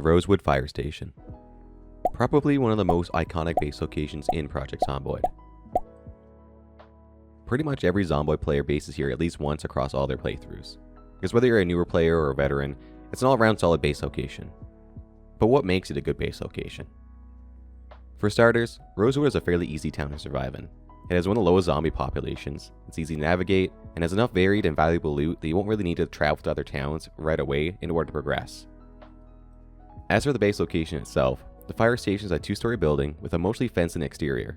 the Rosewood Fire Station. Probably one of the most iconic base locations in Project Zomboid. Pretty much every Zomboid player bases here at least once across all their playthroughs, because whether you're a newer player or a veteran, it's an all-around solid base location. But what makes it a good base location? For starters, Rosewood is a fairly easy town to survive in. It has one of the lowest zombie populations, it's easy to navigate, and has enough varied and valuable loot that you won't really need to travel to other towns right away in order to progress. As for the base location itself, the fire station is a 2-story building with a mostly fenced-in exterior.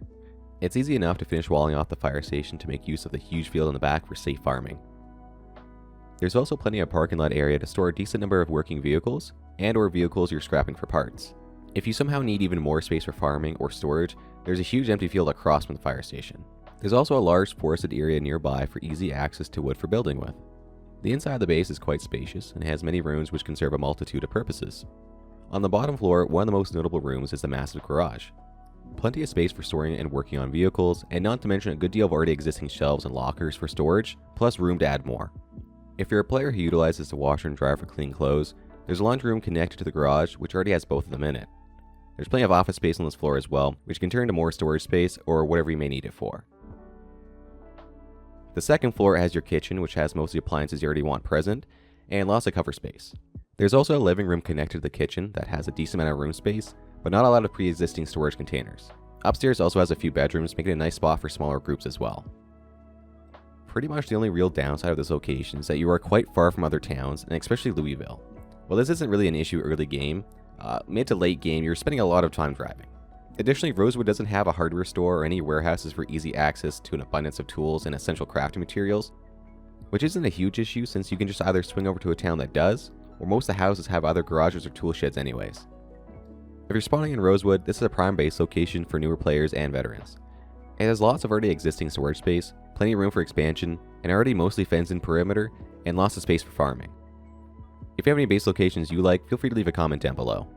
It's easy enough to finish walling off the fire station to make use of the huge field in the back for safe farming. There's also plenty of parking lot area to store a decent number of working vehicles and/or vehicles you're scrapping for parts. If you somehow need even more space for farming or storage, there's a huge empty field across from the fire station. There's also a large forested area nearby for easy access to wood for building with. The inside of the base is quite spacious and has many rooms which can serve a multitude of purposes. On the bottom floor, one of the most notable rooms is the massive garage. Plenty of space for storing and working on vehicles, and not to mention a good deal of already existing shelves and lockers for storage, plus room to add more. If you're a player who utilizes the washer and dryer for cleaning clothes, there's a laundry room connected to the garage which already has both of them in it. There's plenty of office space on this floor as well, which can turn into more storage space or whatever you may need it for. The second floor has your kitchen, which has most of the appliances you already want present, and lots of cover space. There's also a living room connected to the kitchen that has a decent amount of room space, but not a lot of pre-existing storage containers. Upstairs also has a few bedrooms, making it a nice spot for smaller groups as well. Pretty much the only real downside of this location is that you are quite far from other towns, and especially Louisville. While this isn't really an issue early game, mid to late game you're spending a lot of time driving. Additionally, Rosewood doesn't have a hardware store or any warehouses for easy access to an abundance of tools and essential crafting materials, which isn't a huge issue since you can just either swing over to a town that does, or most of the houses have either garages or tool sheds anyways. If you're spawning in Rosewood, this is a prime base location for newer players and veterans. It has lots of already existing storage space, plenty of room for expansion, an already mostly fenced-in perimeter, and lots of space for farming. If you have any base locations you like, feel free to leave a comment down below.